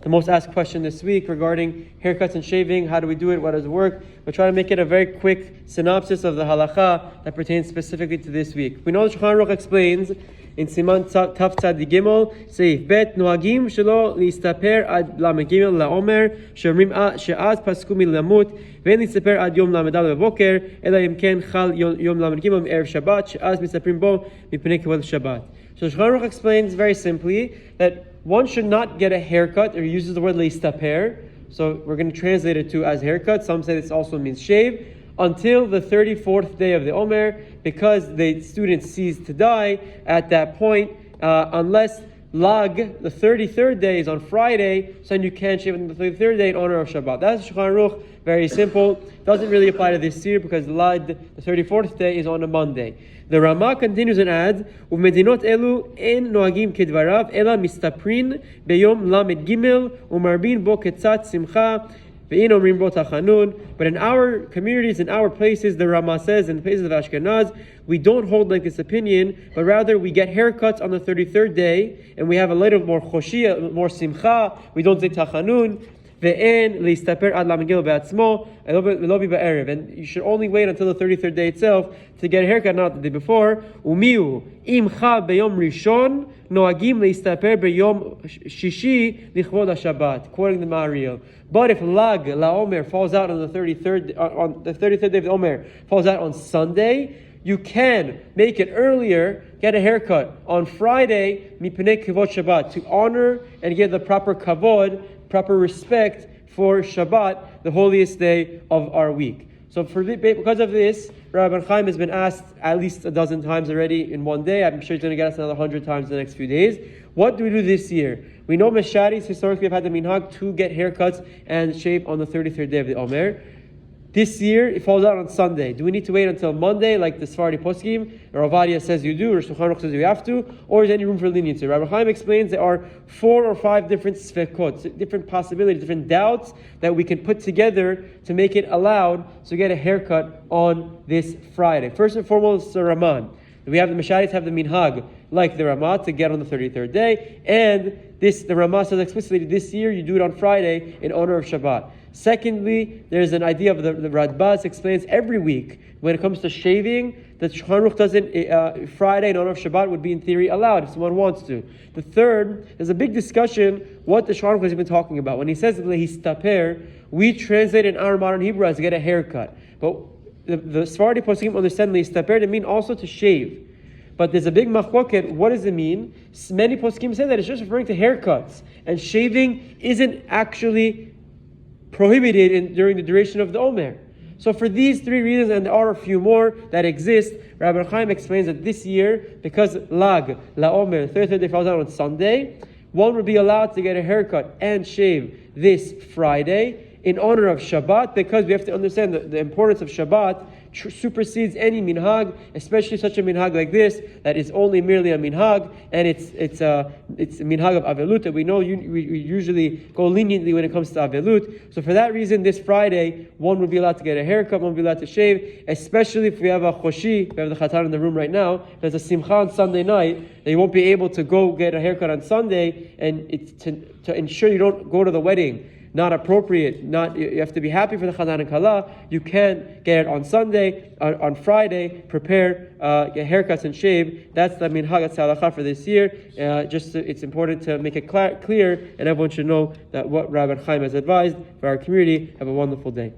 the most asked question this week regarding haircuts and shaving. How do we do it? What does it work? We'll try to make it a very quick synopsis of the halacha that pertains specifically to this week. We know the Shulchan Aruch explains in Siman Taf Tzadi Gimel, Seif Bet, Noagim Shelo Listaper Ad Lamed Gimel LaOmer, Shomrim She'az Pasku Milamut, Ve'en Listaper Ad Yom Lamed Aleph Boker, Ela Im Ken Chal Yom Lamed Gimel Erev Shabbat, She'az Misaprim Bo Mipnei Kavod Shabbat. So Shulchan Aruch explains very simply that one should not get a haircut, or he uses the word listaper. So we're going to translate it to as haircut. Some say this also means shave, until the 34th day of the Omer, because the student ceased to die at that point, unless Lag, the 33rd day, is on Friday, so then you can shave on the 33rd day in honor of Shabbat. That's Shulchan Aruch, very simple. Doesn't really apply to this year because Lag, the 34th day, is on a Monday. The Rama continues and adds, "Umedinot elu en noagim kedvarav ela mistaprin beyom lamed gimel umarbin bo ketzat simcha ve'in omrim bo tachanun." But in our communities, in our places, the Rama says, in the places of Ashkenaz, we don't hold like this opinion, but rather we get haircuts on the 33rd day, and we have a little more choshia, more simcha. We don't say tachanun. And you should only wait until the 33rd day itself to get a haircut, not the day before. Quoting the Mariel. But if Lag Laomer falls out on the 33rd day of the Omer falls out on Sunday, you can make it earlier, get a haircut on Friday, Mipnei Kavod Shabbat, to honor and give the proper kavod, proper respect for Shabbat, the holiest day of our week. So because of this, Rabbi Chaim has been asked at least a dozen times already in one day. I'm sure he's going to get us another 100 times in the next few days. What do we do this year? We know Mesharis historically have had the minhag to get haircuts and shave on the 33rd day of the Omer. This year, it falls out on Sunday. Do we need to wait until Monday, like the Sephardi poskim, or Ovadia says you do, or Shulchan Aruch says you have to, or is there any room for leniency? Rabbi Chaim explains there are 4 or 5 different svekot, different possibilities, different doubts that we can put together to make it allowed to get a haircut on this Friday. First and foremost, the Raman. We have the Mesharis have the minhag, like the Ramah, to get on the 33rd day, and the Ramah says explicitly this year you do it on Friday in honor of Shabbat. Secondly, there's an idea of the Radbaz explains every week when it comes to shaving that Shulchan Aruch doesn't Friday in honor of Shabbat would be in theory allowed if someone wants to. The third, there's a big discussion what the Shulchan Aruch has been talking about. When he says lehistaper, we translate in our modern Hebrew as to get a haircut. But the Sephardi poskim understand lehistaper to mean also to shave. But there's a big machloket. What does it mean? Many poskim say that it's just referring to haircuts, and shaving isn't actually prohibited during the duration of the Omer. So for these 3 reasons, and there are a few more that exist, Rabbi Chaim explains that this year, because Lag, La Omer, the 33rd day falls out on Sunday, one would be allowed to get a haircut and shave this Friday in honor of Shabbat, because we have to understand the importance of Shabbat supersedes any minhag, especially such a minhag like this that is only merely a minhag, and it's a minhag of avelut that we know we usually go leniently when it comes to avelut. So for that reason, this Friday, one would be allowed to get a haircut, one would be allowed to shave, especially if we have a choshi, we have the chatan in the room right now, there's a simcha on Sunday night, that you won't be able to go get a haircut on Sunday, and it's to ensure you don't go to the wedding. Not appropriate. You have to be happy for the Chatan and Kala. You can get it on Sunday, on Friday. Prepare, get haircuts and shave. That's the minhag, that's the halacha for this year. It's important to make it clear, and everyone should know that what Rabbi Chaim has advised for our community. Have a wonderful day.